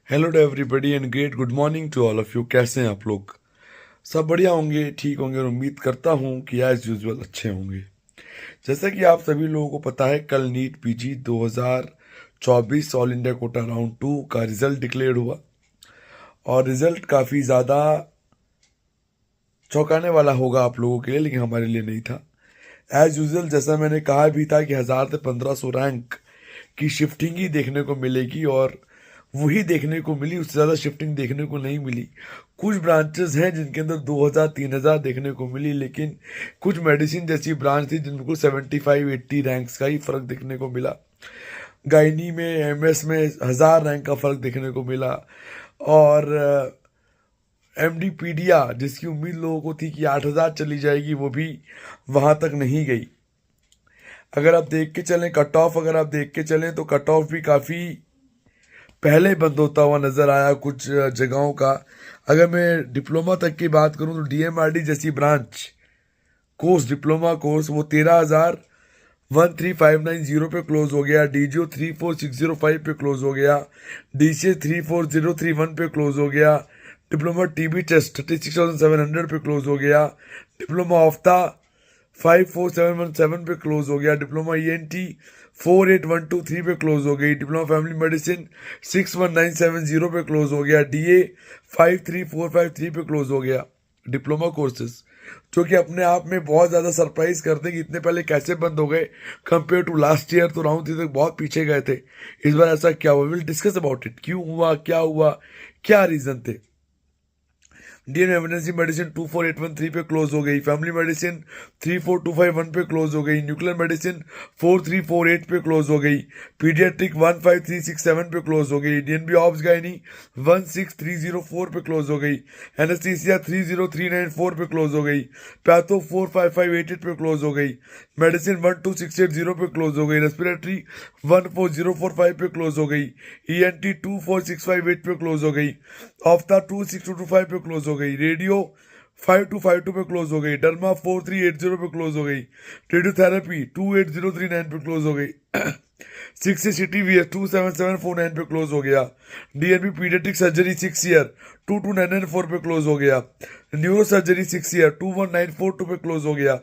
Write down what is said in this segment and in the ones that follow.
Hello to everybody and great good morning to all of you. कैसे हैं आप लोग? सब बढ़िया होंगे, ठीक होंगे और उम्मीद करता हूं कि एज यूजुअल अच्छे होंगे। जैसा कि आप सभी लोगों को पता है, कल NEET PG 2024 all India quota round 2 का रिजल्ट डिक्लेयर हुआ और रिजल्ट काफ़ी ज़्यादा चौंकाने वाला होगा आप लोगों के लिए, लेकिन हमारे लिए नहीं था। एज यूजुअल जैसा मैंने कहा भी था कि 1000 से 1500 रैंक की शिफ्टिंग ही देखने को मिलेगी और वही देखने को मिली, उससे ज़्यादा शिफ्टिंग देखने को नहीं मिली। कुछ ब्रांचेस हैं जिनके अंदर 2000 3000 देखने को मिली, लेकिन कुछ मेडिसिन जैसी ब्रांच थी जिनको 75-80 रैंक्स का ही फर्क देखने को मिला। गायनी में, एमएस में 1000 रैंक का फर्क देखने को मिला और एमडीपीडिया जिसकी उम्मीद लोगों को थी कि 8000 चली जाएगी, वो भी वहां तक नहीं गई। अगर आप देख के चलें कट ऑफ, अगर आप देख के चलें तो कट ऑफ भी काफ़ी पहले बंद होता हुआ नजर आया कुछ जगहों का। अगर मैं डिप्लोमा तक की बात करूं तो डीएमआरडी जैसी ब्रांच कोर्स, डिप्लोमा कोर्स, वो 13,013,590 पे क्लोज हो गया। डीजीओ 34605 पे क्लोज हो गया। डीसीए 34031 पे क्लोज हो गया। डिप्लोमा टीबी टेस्ट 36,700 पे क्लोज हो गया। डिप्लोमा ऑफ्था 54717 पे क्लोज हो गया। डिप्लोमा ईएनटी 48123 पे क्लोज हो गई। डिप्लोमा फैमिली मेडिसिन 61970 पे क्लोज हो गया। डीए 53453 पे क्लोज हो गया। डिप्लोमा कोर्सेज जो कि अपने आप में बहुत ज़्यादा सरप्राइज करते हैं कि इतने पहले कैसे बंद हो गए कंपेयर टू लास्ट ईयर। तो राउंड 3 तक बहुत पीछे गए थे, इस बार ऐसा क्या हुआ? Will discuss about it. क्यों हुआ, क्या हुआ, क्या रीज़न थे? इंडियन इमरजेंसी मेडिसिन 24813 पे क्लोज हो गई। फैमिली मेडिसिन 34251 पे क्लोज हो गई। न्यूक्लियर मेडिसिन 4348 पे क्लोज हो गई। पीडियाट्रिक 15367 पे क्लोज हो गई। डीएनबी ऑब्स गायनी 16304 पे क्लोज हो गई। एनेस्थीसिया 30394 पे क्लोज हो गई। पैथो 45588 पे क्लोज हो गई। मेडिसिन 12680 पे क्लोज हो गई। रेस्पिरेटरी 14045 पे क्लोज हो गई। ईएनटी 24658 पे क्लोज हो गई। ऑफ्था 26225 पे क्लोज हो गई। रेडियो 5252 पे क्लोज हो गई। डर्मा 4380 पे क्लोज हो गई। रेडियोथेरेपी 28039 पे क्लोज हो गई। 6 27749 पे क्लोज हो गया। डीएनबी पीडियाट्रिक सर्जरी 6 ईयर 22994 पे क्लोज हो गया। न्यूरो सर्जरी 6 ईयर 21942 पे क्लोज हो गया।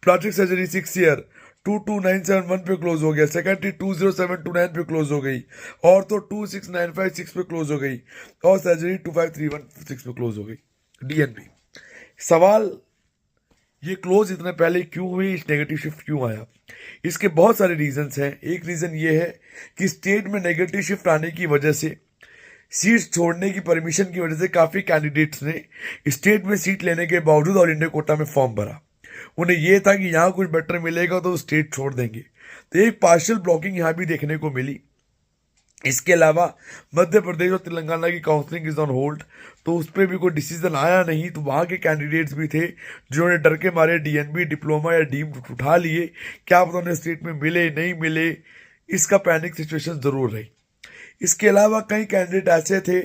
प्लास्टिक सर्जरी 6 ईयर 22971 पे क्लोज हो गया। सेकेंडरी 20729 पे क्लोज हो गई। और तो 26956 पे क्लोज हो गई और सर्जरी 25316 पे क्लोज हो गई। डीएनबी सवाल, ये क्लोज इतने पहले क्यों हुई, इस नेगेटिव शिफ्ट क्यों आया? इसके बहुत सारे रीजंस हैं। एक रीजन ये है कि स्टेट में नेगेटिव शिफ्ट आने की वजह से, सीट छोड़ने की परमिशन की वजह से काफी कैंडिडेट्स ने स्टेट में सीट लेने के बावजूद ऑल इंडिया कोटा में फॉर्म भरा। उन्हें यह था कि यहाँ कुछ बेटर मिलेगा तो स्टेट छोड़ देंगे, तो एक पार्शियल ब्लॉकिंग यहाँ भी देखने को मिली। इसके अलावा मध्य प्रदेश और तेलंगाना की काउंसलिंग इज ऑन होल्ड, तो उस पर भी कोई डिसीजन आया नहीं। तो वहाँ के कैंडिडेट्स भी थे जिन्होंने डर के मारे डीएनबी, डिप्लोमा या डीम उठा लिए। क्या पता उन्हें स्टेट में मिले नहीं मिले, इसका पैनिक सिचुएशन जरूर रही। इसके अलावा कई कैंडिडेट ऐसे थे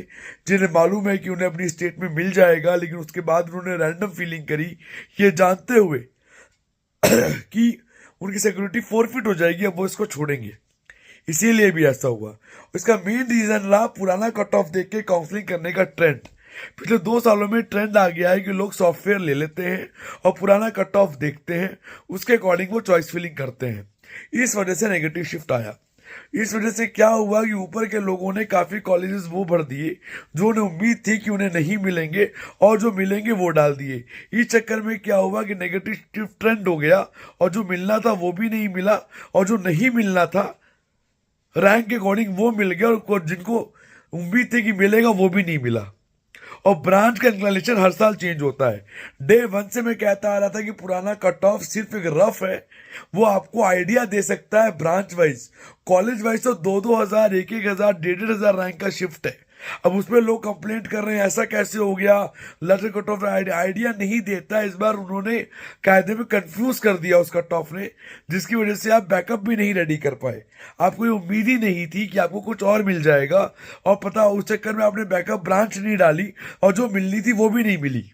जिन्हें मालूम है कि उन्हें अपनी स्टेट में मिल जाएगा, लेकिन उसके बाद उन्होंने रैंडम फीलिंग करी, ये जानते हुए कि उनकी सिक्योरिटी फोरफिट हो जाएगी, अब वो इसको छोड़ेंगे। इसीलिए भी ऐसा हुआ। इसका मेन रीजन रहा पुराना कट ऑफ देख के काउंसलिंग करने का ट्रेंड। पिछले 2 सालों में ट्रेंड आ गया है कि लोग सॉफ्टवेयर ले लेते हैं और पुराना कट ऑफ देखते हैं, उसके अकॉर्डिंग वो चॉइस फिलिंग करते हैं। इस वजह से नेगेटिव शिफ्ट आया। इस वजह से क्या हुआ कि ऊपर के लोगों ने काफी कॉलेजेस वो भर दिए जो उन्हें उम्मीद थी कि उन्हें नहीं मिलेंगे, और जो मिलेंगे वो डाल दिए। इस चक्कर में क्या हुआ कि नेगेटिव शिफ्ट ट्रेंड हो गया और जो मिलना था वो भी नहीं मिला, और जो नहीं मिलना था रैंक के अकॉर्डिंग वो मिल गया, और जिनको उम्मीद थी कि मिलेगा वो भी नहीं मिला। और ब्रांच का इंक्लिनेशन हर साल चेंज होता है। डे 1 से मैं कहता आ रहा था कि पुराना कट ऑफ सिर्फ एक रफ है, वो आपको आइडिया दे सकता है ब्रांच वाइज। कॉलेज वाइज तो 2-2 हजार, 1-1 हजार, 1,500 रैंक का शिफ्ट है। अब उसमें लोग कंप्लेंट कर रहे हैं ऐसा कैसे हो गया, लेटर कट ऑफ आइडिया नहीं देता। इस बार उन्होंने कायदे में कंफ्यूज कर दिया उस कट ऑफ ने, जिसकी वजह से आप बैकअप भी नहीं रेडी कर पाए। आपको ये उम्मीद ही नहीं थी कि आपको कुछ और मिल जाएगा, और पता उस चक्कर में आपने बैकअप ब्रांच नहीं डाली और जो मिलनी थी वो भी नहीं मिली।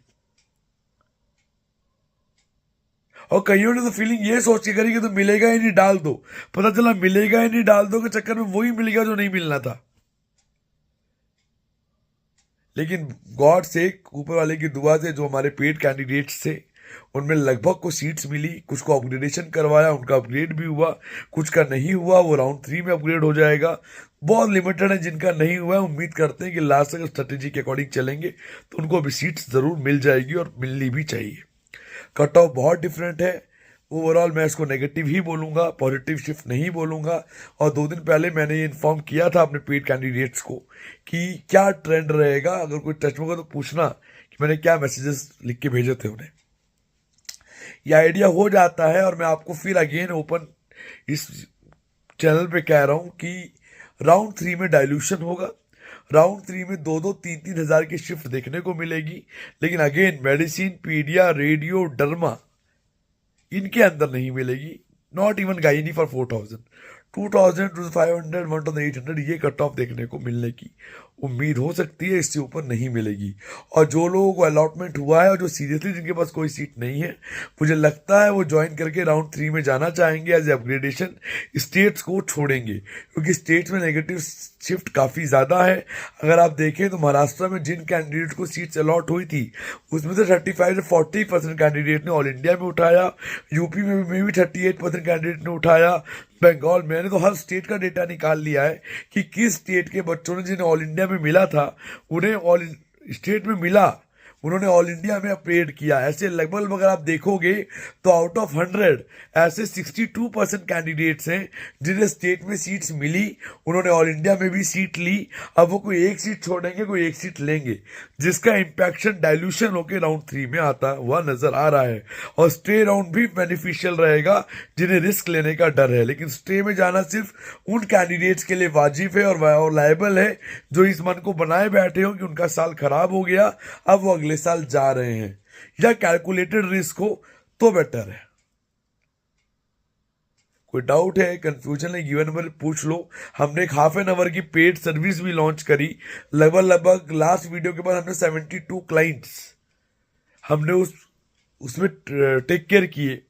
और कईयों ने तो फीलिंग ये सोच के करी कि तो मिलेगा ही नहीं, डाल दो। पता चला मिलेगा ही नहीं, डाल दो के चक्कर में वही मिल गया जो नहीं मिलना था। लेकिन गॉड से, ऊपर वाले की दुआ से, जो हमारे पेड कैंडिडेट्स थे उनमें लगभग को सीट्स मिली, कुछ को अपग्रेडेशन करवाया, उनका अपग्रेड भी हुआ, कुछ का नहीं हुआ, वो राउंड 3 में अपग्रेड हो जाएगा। बहुत लिमिटेड है जिनका नहीं हुआ है। उम्मीद करते हैं कि लास्ट तक स्ट्रेटेजी के अकॉर्डिंग चलेंगे तो उनको भी सीट्स ज़रूर मिल जाएगी और मिलनी भी चाहिए। कट ऑफ बहुत डिफरेंट है। ओवरऑल मैं इसको नेगेटिव ही बोलूँगा, पॉजिटिव शिफ्ट नहीं बोलूँगा। और 2 दिन पहले मैंने ये इन्फॉर्म किया था अपने पेड कैंडिडेट्स को कि क्या ट्रेंड रहेगा। अगर कोई टच में होगा तो पूछना कि मैंने क्या मैसेजेस लिख के भेजे थे उन्हें। ये आइडिया हो जाता है। और मैं आपको फिर अगेन ओपन इस चैनल पे कह रहा हूँ कि राउंड 3 में डाइल्यूशन होगा। राउंड 3 में 2-3 हज़ार की शिफ्ट देखने को मिलेगी। लेकिन अगेन मेडिसिन, पीडिया, रेडियो, डर्मा इनके अंदर नहीं मिलेगी। नॉट इवन गाइनी फॉर 4000, 2000, 2500, 1800 ये कट ऑफ देखने को मिलने की उम्मीद हो सकती है। इससे ऊपर नहीं मिलेगी। और जो लोगों को अलॉटमेंट हुआ है और जो सीरियसली जिनके पास कोई सीट नहीं है, मुझे लगता है वो ज्वाइन करके राउंड 3 में जाना चाहेंगे एज अपग्रेडेशन। स्टेट्स को छोड़ेंगे क्योंकि स्टेट्स में नेगेटिव शिफ्ट काफ़ी ज़्यादा है। अगर आप देखें तो महाराष्ट्र में जिन कैंडिडेट को सीट्स अलॉट हुई थी उसमें से 35 से 40% कैंडिडेट ने ऑल इंडिया में उठाया। यूपी में भी 38% कैंडिडेट ने उठाया। बंगाल, मैंने तो हर स्टेट का डेटा निकाल लिया है कि किस स्टेट के बच्चों ने जिन्हें ऑल इंडिया में मिला था उन्हें ऑल स्टेट में मिला, उन्होंने ऑल इंडिया में अपग्रेड किया। ऐसे लगभग अगर आप देखोगे तो आउट ऑफ 100 ऐसे 62% कैंडिडेट्स हैं जिन्हें स्टेट में सीट्स मिली, उन्होंने ऑल इंडिया में भी सीट ली। अब वो कोई एक सीट छोड़ेंगे, कोई एक सीट लेंगे, जिसका इम्पैक्शन डाइल्यूशन होकर राउंड 3 में आता हुआ नजर आ रहा है। और स्टे राउंड भी बेनिफिशियल रहेगा जिन्हें रिस्क लेने का डर है। लेकिन स्टे में जाना सिर्फ उन कैंडिडेट्स के लिए वाजिब है और लायबल है जो इस मन को बनाए बैठे हो कि उनका साल खराब हो गया, अब वो अगले साल जा रहे हैं, या कैलकुलेटेड रिस्क हो तो बेटर है। कोई डाउट है, कंफ्यूजन है, गिवन नंबर पूछ लो। हमने एक हाफ एन आवर की पेड सर्विस भी लॉन्च करी। लगभग लास्ट वीडियो के बाद हमने 72 क्लाइंट्स हमने उसमें टेक केयर किए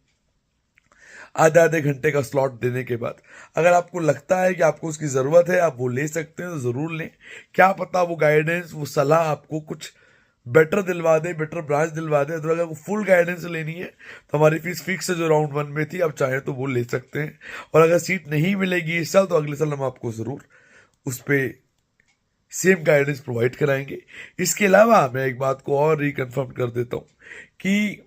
आधे घंटे का स्लॉट देने के बाद। अगर आपको लगता है कि आपको उसकी ज़रूरत है, आप वो ले सकते हैं तो ज़रूर लें। क्या पता वो गाइडेंस, वो सलाह आपको कुछ बेटर दिलवा दे, बेटर ब्रांच दिलवा दे। तो अगर वो फुल गाइडेंस लेनी है तो हमारी फीस फिक्स है जो राउंड 1 में थी, आप चाहें तो वो ले सकते हैं। और अगर सीट नहीं मिलेगी इस साल तो अगले साल हम आपको ज़रूर उस पर सेम गाइडेंस प्रोवाइड कराएंगे। इसके अलावा मैं एक बात को और रिकन्फर्म कर देता हूँ कि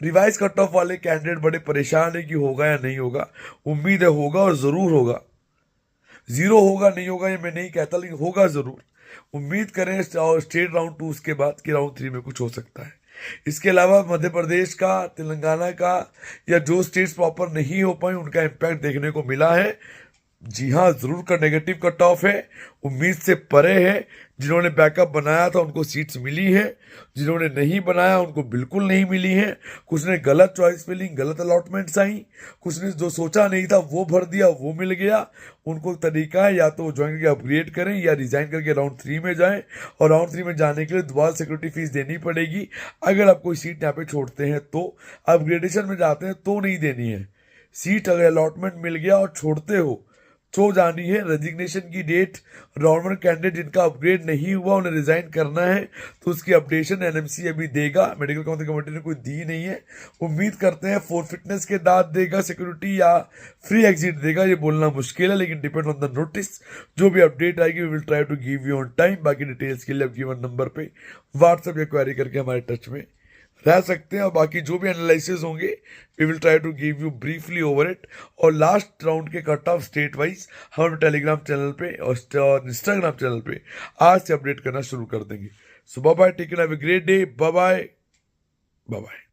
रिवाइज कट ऑफ वाले कैंडिडेट बड़े परेशान है कि होगा या नहीं होगा। उम्मीद है होगा और ज़रूर होगा। 0 होगा नहीं होगा ये मैं नहीं कहता, लेकिन होगा ज़रूर। उम्मीद करें स्टेट राउंड 2 के बाद कि राउंड 3 में कुछ हो सकता है। इसके अलावा मध्य प्रदेश का, तेलंगाना का, या जो स्टेट्स प्रॉपर नहीं हो पाए उनका इम्पैक्ट देखने को मिला है। जी हाँ, जरूर का नेगेटिव कट ऑफ है, उम्मीद से परे है। जिन्होंने बैकअप बनाया था उनको सीट्स मिली है, जिन्होंने नहीं बनाया उनको बिल्कुल नहीं मिली है। कुछ ने गलत चॉइस फिलिंग, गलत अलॉटमेंट्स आई, कुछ ने जो सोचा नहीं था वो भर दिया, वो मिल गया। उनको तरीका है या तो ज्वाइन करके अपग्रेड करें या रिजाइन करके राउंड 3 में जाएं। और राउंड 3 में जाने के लिए दोबारा सिक्योरिटी फीस देनी पड़ेगी। अगर आप कोई सीट यहाँ पे छोड़ते हैं तो, अपग्रेडेशन में जाते हैं तो नहीं देनी है। सीट अगर अलॉटमेंट मिल गया और छोड़ते हो तो जानी है। रेजिग्नेशन की डेट, नॉर्मल कैंडिडेट जिनका अपग्रेड नहीं हुआ उन्हें रिजाइन करना है तो उसकी अपडेशन एनएमसी अभी देगा। मेडिकल काउंसिल कमेटी ने कोई दी नहीं है। उम्मीद करते हैं फॉर फिटनेस के दाद देगा, सिक्योरिटी या फ्री एग्जिट देगा, ये बोलना मुश्किल है, लेकिन डिपेंड ऑन द नोटिस। जो भी अपडेट आएगी we will try to give you on time. बाकी डिटेल्स के लिए आप गिवन नंबर पे व्हाट्सएप या क्वेरी करके हमारे टच में रह सकते हैं। और बाकी जो भी एनालिसिस होंगे we will try to give you briefly over it. और लास्ट राउंड के कट ऑफ स्टेट वाइज हम टेलीग्राम चैनल पे और इंस्टाग्राम चैनल पे आज से अपडेट करना शुरू कर देंगे। So bye bye, take care, have a great day, bye bye, bye bye.